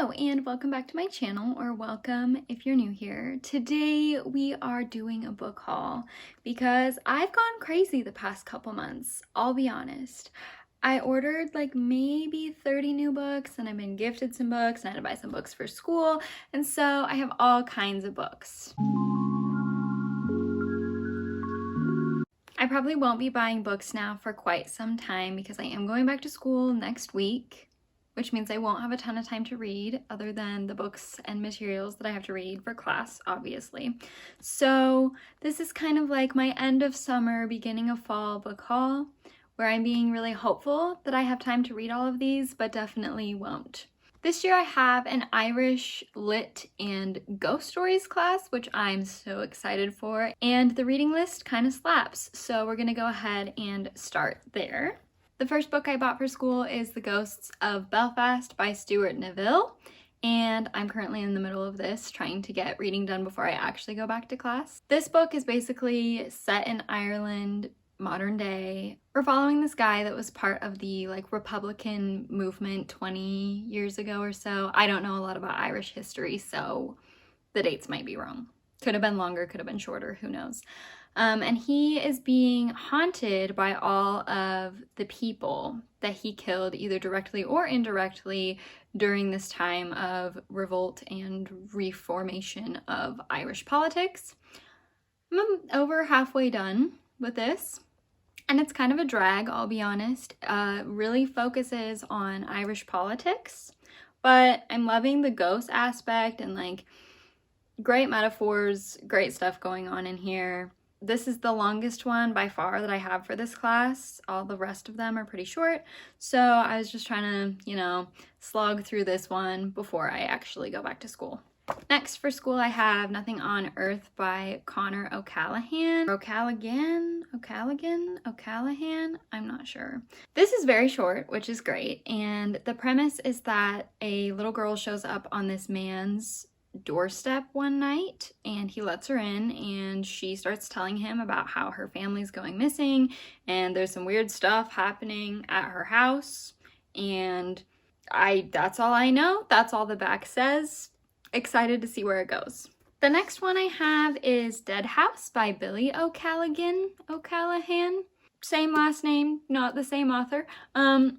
Hello and welcome back to my channel, or welcome if you're new here. Today we are doing a book haul because I've gone crazy the past couple months, I'll be honest. I ordered like maybe 30 new books and I've been gifted some books and I had to buy some books for school, and so I have all kinds of books. I probably won't be buying books now for quite some time because I am going back to school next week, which means I won't have a ton of time to read other than the books and materials that I have to read for class, obviously. So this is kind of like my end of summer, beginning of fall book haul, where I'm being really hopeful that I have time to read all of these, but definitely won't. This year I have an Irish Lit and Ghost Stories class, which I'm so excited for, and the reading list kind of slaps, so we're gonna go ahead and start there. The first book I bought for school is The Ghosts of Belfast by Stuart Neville, and I'm currently in the middle of this, trying to get reading done before I actually go back to class. This book is basically set in Ireland, modern day. We're following this guy that was part of the Republican movement 20 years ago or so. I don't know a lot about Irish history, so the dates might be wrong. Could have been longer, could have been shorter, who knows. And he is being haunted by all of the people that he killed, either directly or indirectly, during this time of revolt and reformation of Irish politics. I'm over halfway done with this, and it's kind of a drag, I'll be honest. Really focuses on Irish politics, but I'm loving the ghost aspect and great metaphors, great stuff going on in here. This is the longest one by far that I have for this class. All the rest of them are pretty short, so I was just trying to, slog through this one before I actually go back to school. Next for school I have Nothing on Earth by Connor O'Callaghan. O'Callaghan? I'm not sure. This is very short, which is great, and the premise is that a little girl shows up on this man's doorstep one night and he lets her in, and she starts telling him about how her family's going missing and there's some weird stuff happening at her house, and that's all I know. That's all the back says. Excited to see where it goes. The next one I have is Dead House by Billy O'Callaghan. Same last name, not the same author.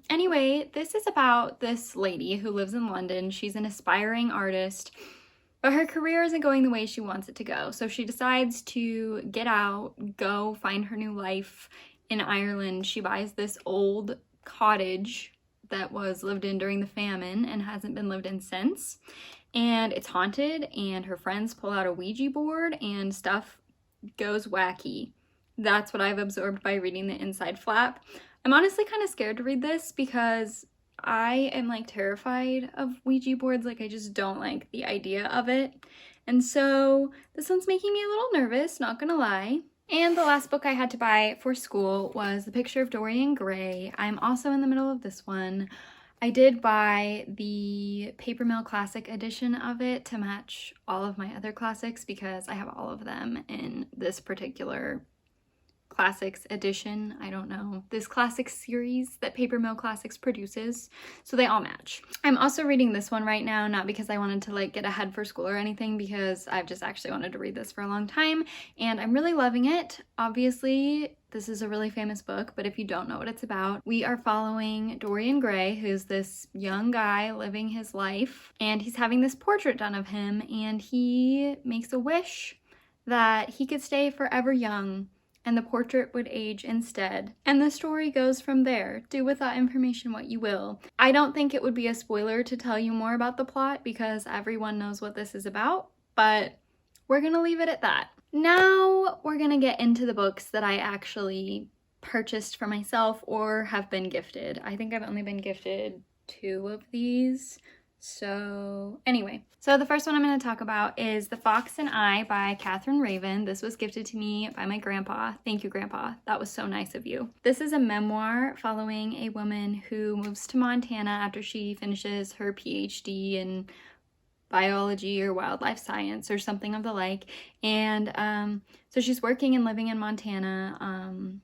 Anyway, this is about this lady who lives in London. She's an aspiring artist, but her career isn't going the way she wants it to go. So she decides to get out, go find her new life in Ireland. She buys this old cottage that was lived in during the famine and hasn't been lived in since. And it's haunted, and her friends pull out a Ouija board and stuff goes wacky. That's what I've absorbed by reading the inside flap. I'm honestly kind of scared to read this because I am terrified of Ouija boards. I just don't like the idea of it. And so this one's making me a little nervous, not gonna lie. And the last book I had to buy for school was The Picture of Dorian Gray. I'm also in the middle of this one. I did buy the Paper Mill Classic edition of it to match all of my other classics because I have all of them in this particular Classics edition. I don't know, this classics series that Paper Mill Classics produces, so they all match. I'm also reading this one right now, not because I wanted to get ahead for school or anything, because I've just actually wanted to read this for a long time and I'm really loving it. Obviously this is a really famous book, but if you don't know what it's about, we are following Dorian Gray, who's this young guy living his life, and he's having this portrait done of him, and he makes a wish that he could stay forever young and the portrait would age instead. And the story goes from there. Do with that information what you will. I don't think it would be a spoiler to tell you more about the plot because everyone knows what this is about, but we're gonna leave it at that. Now we're gonna get into the books that I actually purchased for myself or have been gifted. I think I've only been gifted 2 of these. So anyway, so the first one I'm going to talk about is The Fox and I by Catherine Raven. This was gifted to me by my grandpa. Thank you, Grandpa. That was so nice of you. This is a memoir following a woman who moves to Montana after she finishes her PhD in biology or wildlife science or something of the like. And so she's working and living in Montana,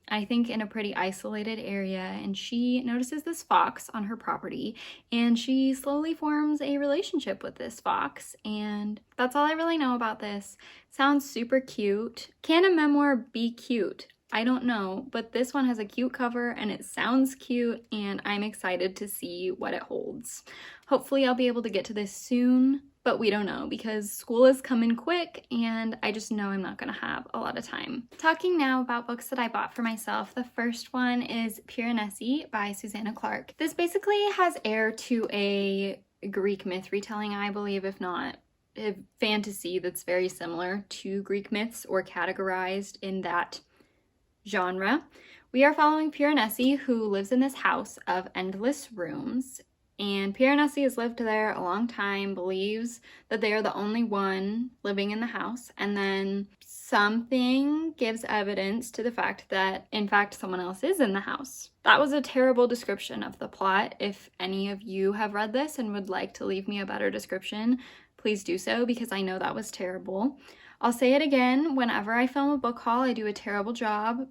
I think in a pretty isolated area, and she notices this fox on her property, and she slowly forms a relationship with this fox. And that's all I really know about this. Sounds super cute. Can a memoir be cute? I don't know, but this one has a cute cover and it sounds cute, and I'm excited to see what it holds. Hopefully I'll be able to get to this soon, but we don't know because school is coming quick and I just know I'm not gonna have a lot of time. Talking now about books that I bought for myself, the first one is Piranesi by Susanna Clarke. This basically has Eyre to a Greek myth retelling, I believe, if not a fantasy that's very similar to Greek myths or categorized in that genre. We are following Piranesi, who lives in this house of endless rooms, and Piranesi has lived there a long time, believes that they are the only one living in the house, and then something gives evidence to the fact that in fact someone else is in the house. That was a terrible description of the plot. If any of you have read this and would like to leave me a better description, please do so, because I know that was terrible. I'll say it again, whenever I film a book haul, I do a terrible job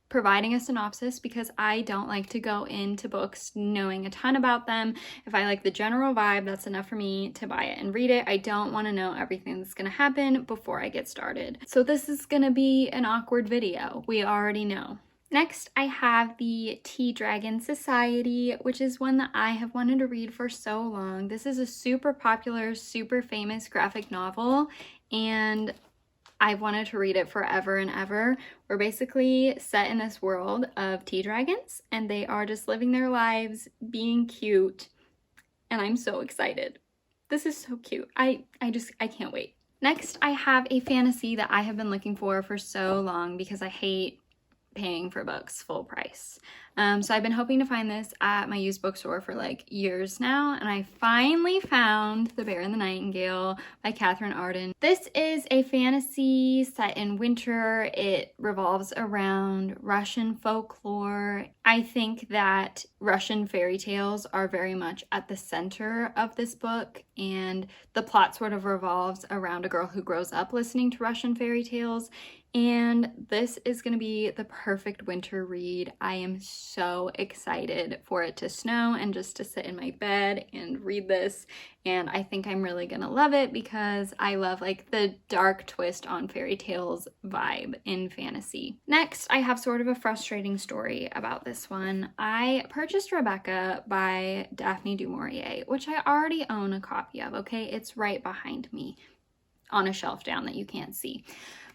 providing a synopsis because I don't like to go into books knowing a ton about them. If I like the general vibe, that's enough for me to buy it and read it. I don't want to know everything that's going to happen before I get started. So this is going to be an awkward video. We already know. Next, I have the Tea Dragon Society, which is one that I have wanted to read for so long. This is a super popular, super famous graphic novel, and I've wanted to read it forever and ever. We're basically set in this world of tea dragons, and they are just living their lives, being cute, and I'm so excited. This is so cute. I can't wait. Next, I have a fantasy that I have been looking for so long because I hate paying for books full price. So I've been hoping to find this at my used bookstore for like years now, and I finally found The Bear and the Nightingale by Catherine Arden. This is a fantasy set in winter. It revolves around Russian folklore. I think that Russian fairy tales are very much at the center of this book, and the plot sort of revolves around a girl who grows up listening to Russian fairy tales. And this is going to be the perfect winter read. I am so excited for it to snow and just to sit in my bed and read this. And I think I'm really going to love it because I love like the dark twist on fairy tales vibe in fantasy. Next, I have sort of a frustrating story about this one. I purchased Rebecca by Daphne du Maurier, which I already own a copy of, okay? It's right behind me on a shelf down that you can't see.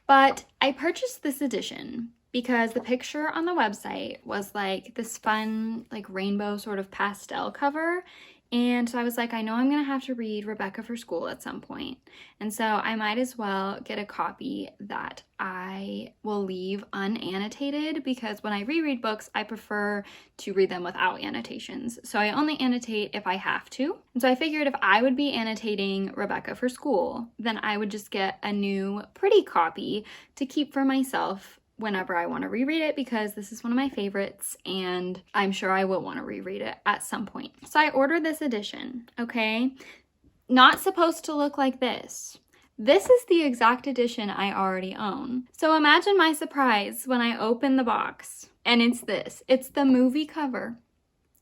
But I purchased this edition because the picture on the website was like this fun, like rainbow sort of pastel cover. And so I was like, I know I'm going to have to read Rebecca for school at some point. And so I might as well get a copy that I will leave unannotated because when I reread books, I prefer to read them without annotations. So I only annotate if I have to. And so I figured if I would be annotating Rebecca for school, then I would just get a new pretty copy to keep for myself whenever I want to reread it, because this is one of my favorites and I'm sure I will want to reread it at some point. So I ordered this edition, okay? Not supposed to look like this. This is the exact edition I already own. So imagine my surprise when I open the box and it's this. It's the movie cover.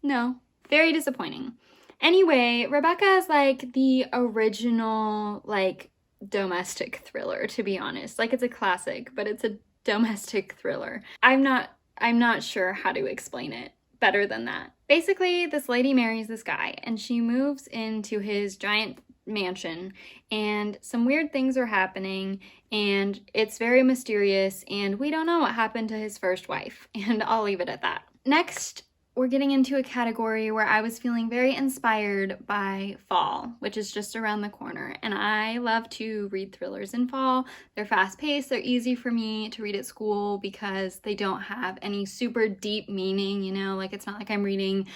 No, very disappointing. Anyway, Rebecca is like the original like domestic thriller, to be honest. Like it's a classic, but it's a domestic thriller. I'm not sure how to explain it better than that. Basically, this lady marries this guy and she moves into his giant mansion and some weird things are happening and it's very mysterious and we don't know what happened to his first wife, and I'll leave it at that. Next, we're getting into a category where I was feeling very inspired by fall, which is just around the corner. And I love to read thrillers in fall. They're fast-paced, they're easy for me to read at school because they don't have any super deep meaning, you know? Like it's not like I'm reading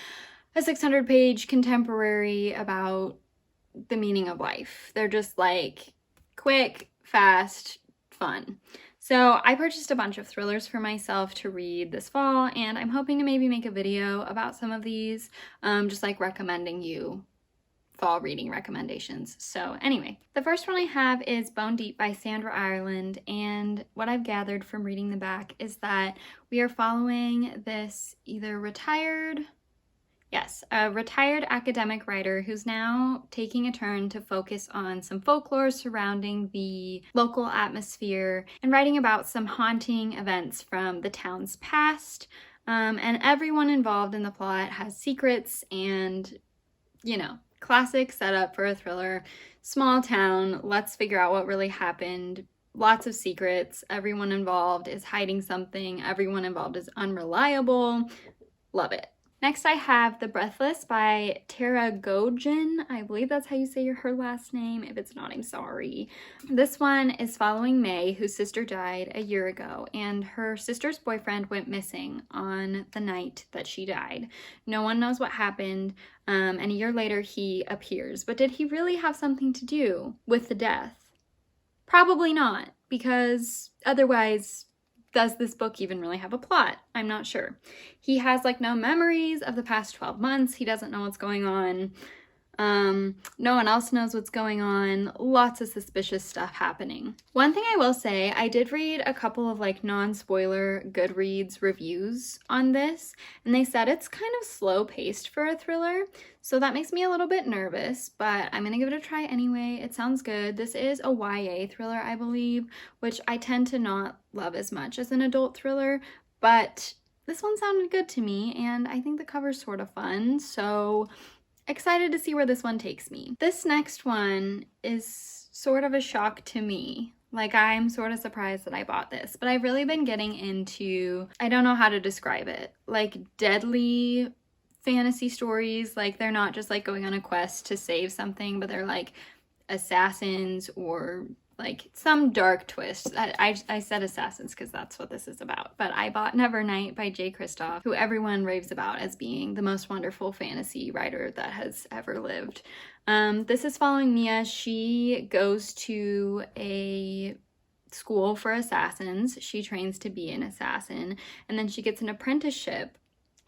a 600-page contemporary about the meaning of life. They're just like quick, fast, fun. So I purchased a bunch of thrillers for myself to read this fall, and I'm hoping to maybe make a video about some of these, just like recommending you fall reading recommendations. So anyway, the first one I have is Bone Deep by Sandra Ireland, and what I've gathered from reading the back is that we are following this either a retired academic writer who's now taking a turn to focus on some folklore surrounding the local atmosphere and writing about some haunting events from the town's past. And everyone involved in the plot has secrets and, classic setup for a thriller. Small town, let's figure out what really happened. Lots of secrets. Everyone involved is hiding something. Everyone involved is unreliable. Love it. Next, I have The Breathless by Tara Gojan. I believe that's how you say her last name. If it's not, I'm sorry. This one is following May, whose sister died a year ago, and her sister's boyfriend went missing on the night that she died. No one knows what happened, and a year later he appears. But did he really have something to do with the death? Probably not, because otherwise, does this book even really have a plot? I'm not sure. He has no memories of the past 12 months. He doesn't know what's going on. No one else knows what's going on. Lots of suspicious stuff happening. One thing I will say, I did read a couple of non-spoiler Goodreads reviews on this, and they said it's kind of slow-paced for a thriller, so that makes me a little bit nervous, but I'm gonna give it a try anyway. It sounds good. This is a YA thriller, I believe, which I tend to not love as much as an adult thriller, but this one sounded good to me, and I think the cover's sort of fun, so excited to see where this one takes me. This next one is sort of a shock to me. I'm sort of surprised that I bought this, but I've really been getting into, I don't know how to describe it, deadly fantasy stories. They're not just going on a quest to save something, but they're assassins or some dark twist. I said assassins because that's what this is about. But I bought Nevernight by Jay Kristoff, who everyone raves about as being the most wonderful fantasy writer that has ever lived. This is following Mia. She goes to a school for assassins. She trains to be an assassin, and then she gets an apprenticeship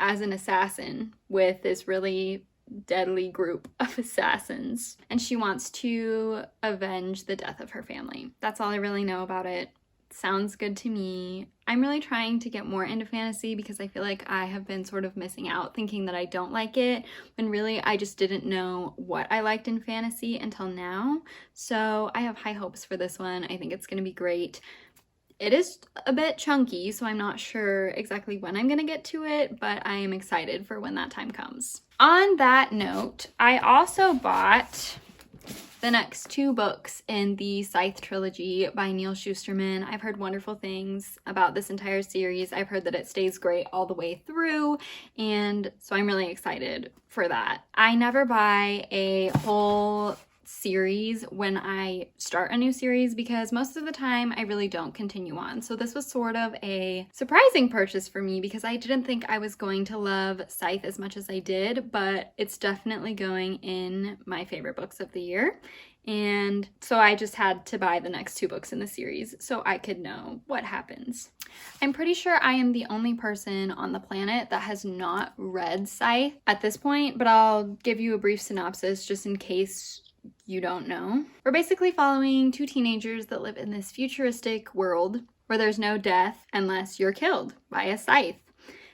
as an assassin with this really deadly group of assassins, and she wants to avenge the death of her family. That's all I really know about it. Sounds good to me. I'm really trying to get more into fantasy because I feel like I have been sort of missing out thinking that I don't like it, when really I just didn't know what I liked in fantasy until now. So I have high hopes for this one. I think it's going to be great. It is a bit chunky, so I'm not sure exactly when I'm gonna get to it, but I am excited for when that time comes. On that note, I also bought the next two books in the Scythe trilogy by Neil Shusterman. I've heard wonderful things about this entire series. I've heard that it stays great all the way through, and so I'm really excited for that. I never buy a whole series when I start a new series because most of the time I really don't continue on. So this was sort of a surprising purchase for me because I didn't think I was going to love Scythe as much as I did, but it's definitely going in my favorite books of the year. And so I just had to buy the next two books in the series so I could know what happens. I'm pretty sure I am the only person on the planet that has not read Scythe at this point, but I'll give you a brief synopsis just in case you don't know. We're basically following two teenagers that live in this futuristic world where there's no death unless you're killed by a scythe.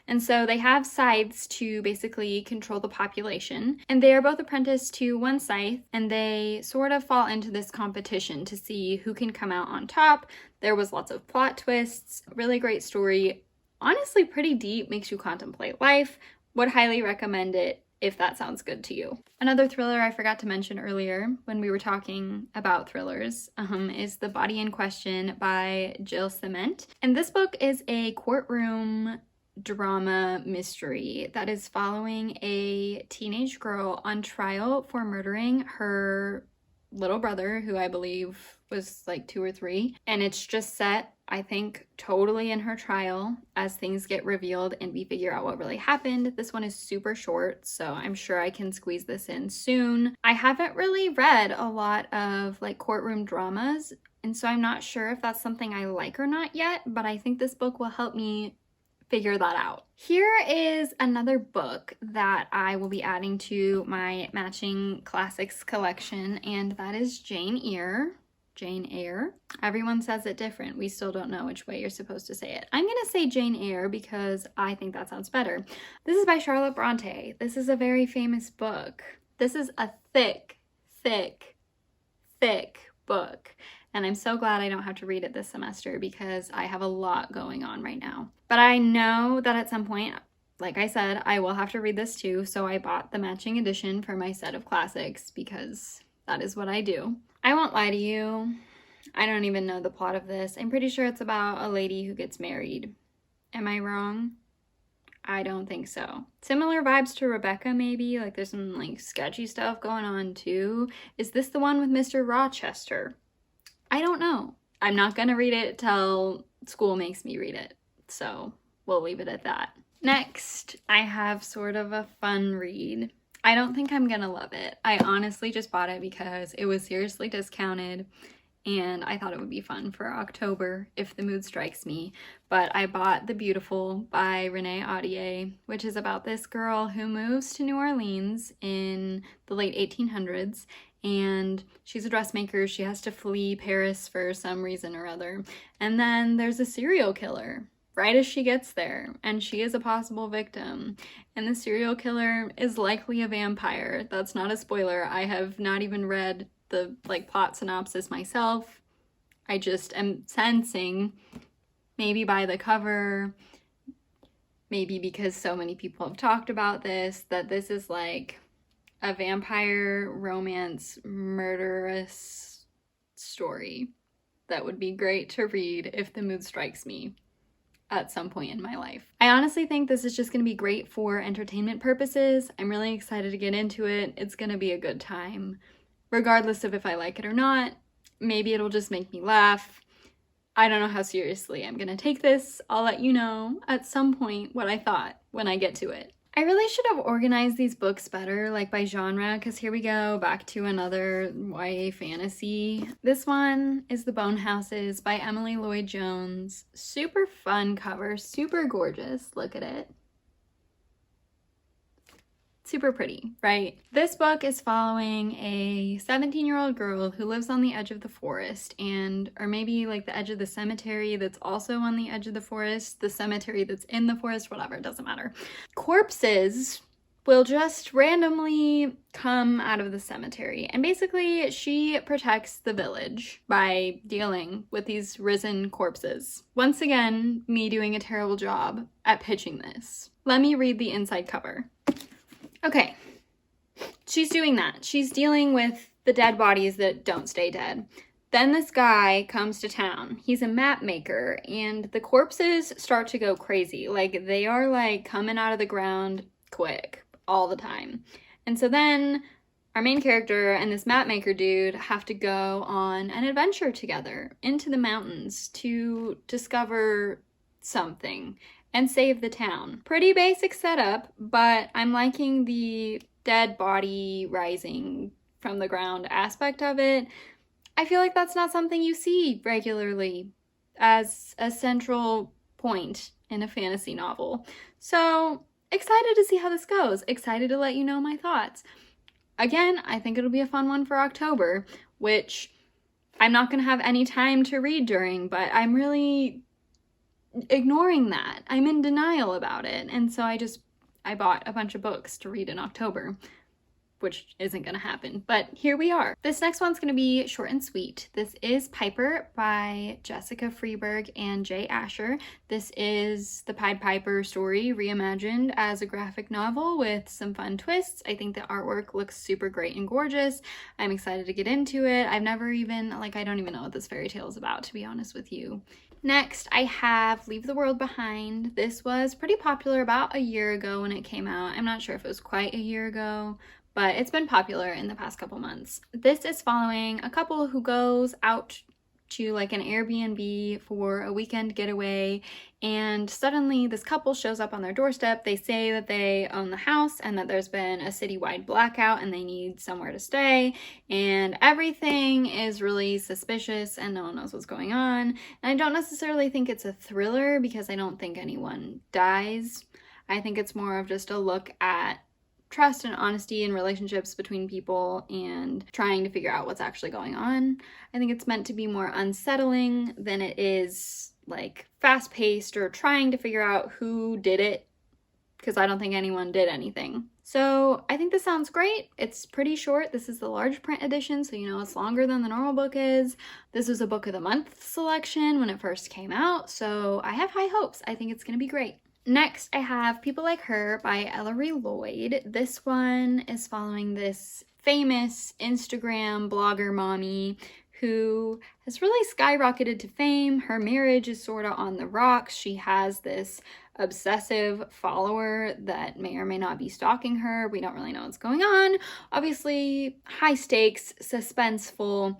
And so they have scythes to basically control the population. And they are both apprenticed to one scythe, and they sort of fall into this competition to see who can come out on top. There was lots of plot twists, really great story. Honestly, pretty deep, makes you contemplate life. Would highly recommend it if that sounds good to you. Another thriller I forgot to mention earlier when we were talking about thrillers is The Body in Question by Jill Cement. And this book is a courtroom drama mystery that is following a teenage girl on trial for murdering her little brother, who I believe was 2 or 3. And it's just set, I think, totally in her trial as things get revealed and we figure out what really happened. This one is super short, so I'm sure I can squeeze this in soon. I haven't really read a lot of courtroom dramas, and so I'm not sure if that's something I like or not yet, but I think this book will help me figure that out. Here is another book that I will be adding to my matching classics collection, and that is Jane Eyre. Jane Eyre. Everyone says it different. We still don't know which way you're supposed to say it. I'm gonna say Jane Eyre because I think that sounds better. This is by Charlotte Bronte. This is a very famous book. This is a thick, thick, thick book. And I'm so glad I don't have to read it this semester because I have a lot going on right now. But I know that at some point, like I said, I will have to read this too. So I bought the matching edition for my set of classics because that is what I do. I won't lie to you. I don't even know the plot of this. I'm pretty sure it's about a lady who gets married. Am I wrong? I don't think so. Similar vibes to Rebecca, maybe. Like there's some like sketchy stuff going on too. Is this the one with Mr. Rochester? I don't know. I'm not gonna read it till school makes me read it. So we'll leave it at that. Next, I have sort of a fun read. I don't think I'm gonna love it. I honestly just bought it because it was seriously discounted and I thought it would be fun for October if the mood strikes me. But I bought The Beautiful by Renee Audier, which is about this girl who moves to New Orleans in the late 1800s, and she's a dressmaker. She has to flee Paris for some reason or other. And then there's a serial killer right as she gets there, and she is a possible victim. And the serial killer is likely a vampire. That's not a spoiler. I have not even read the plot synopsis myself. I just am sensing, maybe by the cover, maybe because so many people have talked about this, that this is like a vampire romance murderous story that would be great to read if the mood strikes me at some point in my life. I honestly think this is just going to be great for entertainment purposes. I'm really excited to get into it. It's going to be a good time, regardless of if I like it or not. Maybe it'll just make me laugh. I don't know how seriously I'm going to take this. I'll let you know at some point what I thought when I get to it. I really should have organized these books better, like by genre, because here we go, back to another YA fantasy. This one is The Bone Houses by Emily Lloyd-Jones. Super fun cover, super gorgeous. Look at it. Super pretty, right? This book is following a 17-year-old girl who lives on the edge of the forest, or maybe like the edge of the cemetery that's also on the edge of the forest, the cemetery that's in the forest, whatever, it doesn't matter. Corpses will just randomly come out of the cemetery, and basically she protects the village by dealing with these risen corpses. Once again, me doing a terrible job at pitching this. Let me read the inside cover. Okay, she's doing that. She's dealing with the dead bodies that don't stay dead. Then this guy comes to town. He's a map maker, and the corpses start to go crazy. Like, they are like coming out of the ground quick all the time. And so then our main character and this map maker dude have to go on an adventure together into the mountains to discover something and save the town. Pretty basic setup, but I'm liking the dead body rising from the ground aspect of it. I feel like that's not something you see regularly as a central point in a fantasy novel. So excited to see how this goes. Excited to let you know my thoughts. Again, I think it'll be a fun one for October, which I'm not going to have any time to read during, but I'm really ignoring that. I'm in denial about it. And so I bought a bunch of books to read in October, which isn't going to happen, but here we are. This next one's going to be short and sweet. This is Piper by Jessica Freeberg and Jay Asher. This is the Pied Piper story reimagined as a graphic novel with some fun twists. I think the artwork looks super great and gorgeous. I'm excited to get into it. I don't even know what this fairy tale is about, to be honest with you. Next, I have Leave the World Behind. This was pretty popular about a year ago when it came out. I'm not sure if it was quite a year ago, but it's been popular in the past couple months. This is following a couple who goes out to like an Airbnb for a weekend getaway, and suddenly this couple shows up on their doorstep. They say that they own the house and that there's been a citywide blackout and they need somewhere to stay, and everything is really suspicious and no one knows what's going on. And I don't necessarily think it's a thriller because I don't think anyone dies. I think it's more of just a look at trust and honesty in relationships between people and trying to figure out what's actually going on. I think it's meant to be more unsettling than it is like fast-paced or trying to figure out who did it, because I don't think anyone did anything. So I think this sounds great. It's pretty short. This is the large print edition, so you know it's longer than the normal book is. This was a book of the month selection when it first came out, so I have high hopes. I think it's gonna be great. Next, I have People Like Her by Ellery Lloyd. This one is following this famous Instagram blogger mommy who has really skyrocketed to fame. Her marriage is sort of on the rocks. She has this obsessive follower that may or may not be stalking her. We don't really know what's going on. Obviously, high stakes, suspenseful.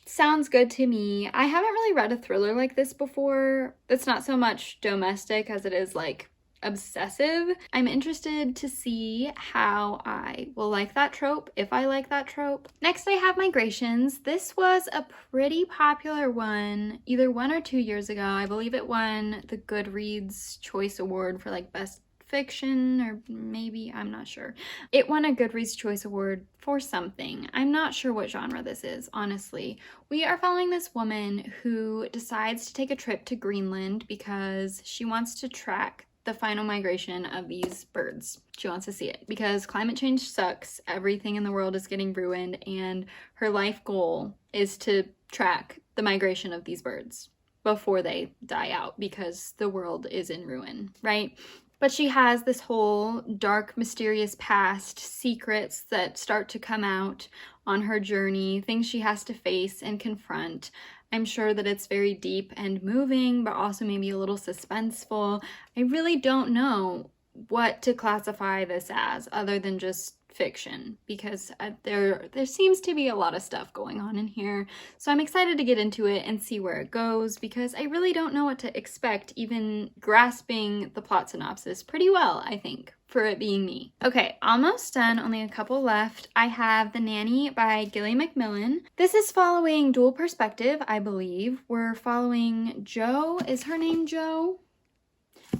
Sounds good to me. I haven't really read a thriller like this before. It's not so much domestic as it is like obsessive. I'm interested to see how I will like that trope, if I like that trope. Next, I have Migrations. This was a pretty popular one either 1 or 2 years ago. I believe it won the Goodreads Choice Award for like best fiction, or maybe, I'm not sure. It won a Goodreads Choice Award for something. I'm not sure what genre this is, honestly. We are following this woman who decides to take a trip to Greenland because she wants to track the final migration of these birds. She wants to see it because climate change sucks, everything in the world is getting ruined, and her life goal is to track the migration of these birds before they die out because the world is in ruin, right? But she has this whole dark, mysterious past, secrets that start to come out on her journey, things she has to face and confront. I'm sure that it's very deep and moving, but also maybe a little suspenseful. I really don't know what to classify this as other than just fiction, because there seems to be a lot of stuff going on in here. So I'm excited to get into it and see where it goes, because I really don't know what to expect, even grasping the plot synopsis pretty well, I think, for it being me. Okay, almost done, only a couple left. I have The Nanny by Gilly Macmillan. This is following dual perspective, I believe. We're following Jo. Is her name Jo?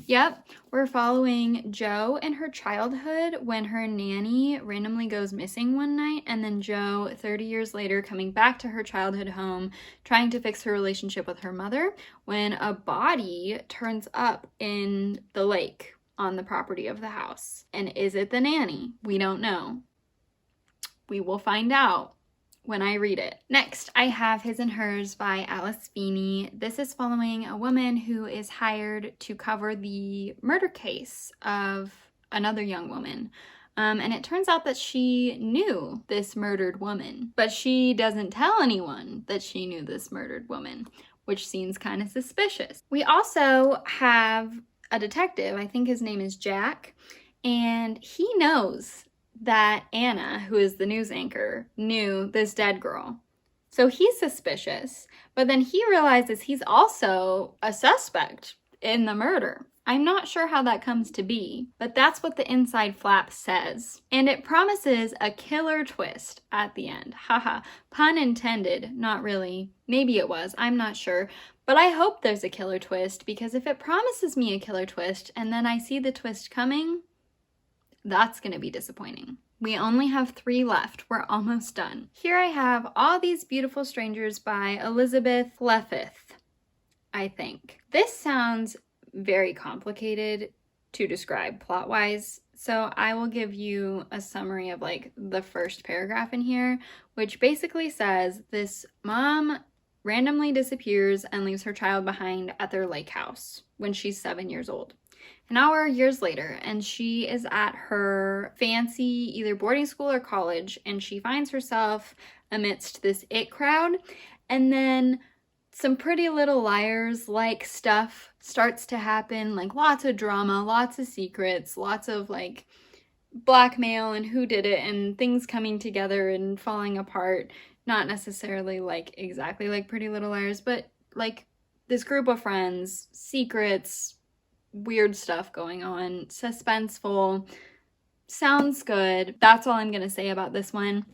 Yep, we're following Jo in her childhood when her nanny randomly goes missing one night, and then Jo, 30 years later, coming back to her childhood home, trying to fix her relationship with her mother when a body turns up in the lake on the property of the house. And is it the nanny? We don't know. We will find out when I read it. Next, I have His and Hers by Alice Feeney. This is following a woman who is hired to cover the murder case of another young woman. And it turns out that she knew this murdered woman, but she doesn't tell anyone that she knew this murdered woman, which seems kind of suspicious. We also have a detective, I think his name is Jack, and he knows that Anna, who is the news anchor, knew this dead girl. So he's suspicious, but then he realizes he's also a suspect in the murder. I'm not sure how that comes to be, but that's what the inside flap says. And it promises a killer twist at the end. Haha, pun intended, not really. Maybe it was, I'm not sure. But I hope there's a killer twist, because if it promises me a killer twist and then I see the twist coming, that's gonna be disappointing. We only have 3 left. We're almost done. Here I have All These Beautiful Strangers by Elizabeth Leffith, I think. This sounds very complicated to describe plot-wise, so I will give you a summary of like the first paragraph in here, which basically says this mom randomly disappears and leaves her child behind at their lake house when she's 7 years old. An hour years later, and she is at her fancy either boarding school or college, and she finds herself amidst this it crowd, and then some Pretty Little Liars like stuff starts to happen, like lots of drama, lots of secrets, lots of like blackmail and who did it and things coming together and falling apart. Not necessarily like exactly like Pretty Little Liars, but like this group of friends, secrets, weird stuff going on, suspenseful. Sounds good. That's all I'm gonna say about this one.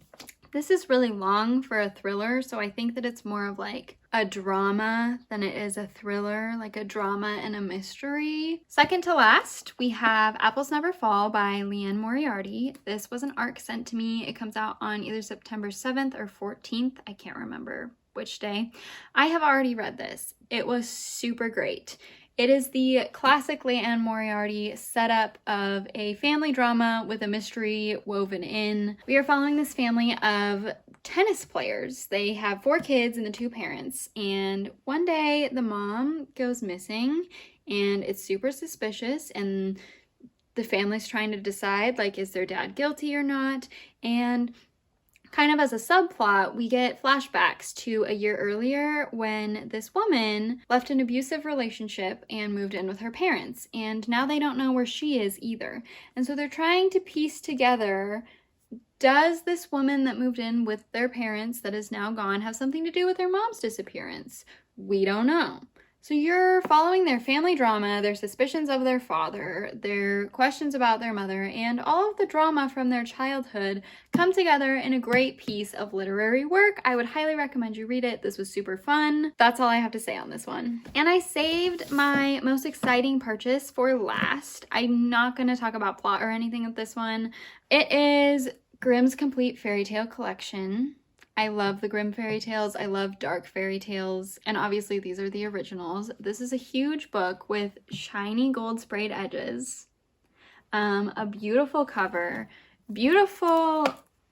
This is really long for a thriller, so I think that it's more of like a drama than it is a thriller, like a drama and a mystery. Second to last, we have Apples Never Fall by Leanne Moriarty. This was an ARC sent to me. It comes out on either September 7th or 14th. I can't remember which day. I have already read this. It was super great. It is the classic Leanne Moriarty setup of a family drama with a mystery woven in. We are following this family of tennis players. They have 4 kids and the 2 parents. And one day the mom goes missing and it's super suspicious, and the family's trying to decide, like, is their dad guilty or not? And kind of as a subplot, we get flashbacks to a year earlier when this woman left an abusive relationship and moved in with her parents. And now they don't know where she is either. And so they're trying to piece together, does this woman that moved in with their parents that is now gone have something to do with their mom's disappearance? We don't know. So you're following their family drama, their suspicions of their father, their questions about their mother, and all of the drama from their childhood come together in a great piece of literary work. I would highly recommend you read it. This was super fun. That's all I have to say on this one. And I saved my most exciting purchase for last. I'm not going to talk about plot or anything with this one. It is Grimm's Complete Fairy Tale Collection. I love the Grimm fairy tales. I love dark fairy tales. And obviously these are the originals. This is a huge book with shiny gold sprayed edges. A beautiful cover. Beautiful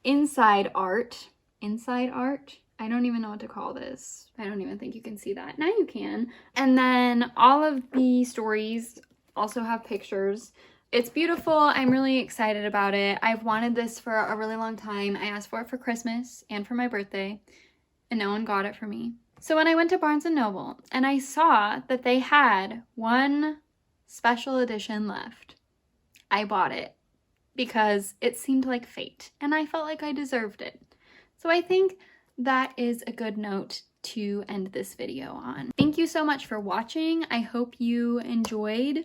inside art. Inside art? I don't even know what to call this. I don't even think you can see that. Now you can. And then all of the stories also have pictures. It's beautiful. I'm really excited about it. I've wanted this for a really long time. I asked for it for Christmas and for my birthday, and no one got it for me. So when I went to Barnes & Noble and I saw that they had one special edition left, I bought it because it seemed like fate and I felt like I deserved it. So I think that is a good note to end this video on. Thank you so much for watching. I hope you enjoyed.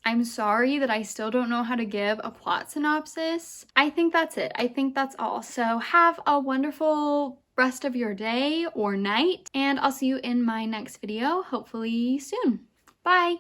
I'm sorry that I still don't know how to give a plot synopsis. I think that's it. I think that's all. So have a wonderful rest of your day or night, and I'll see you in my next video, hopefully soon. Bye!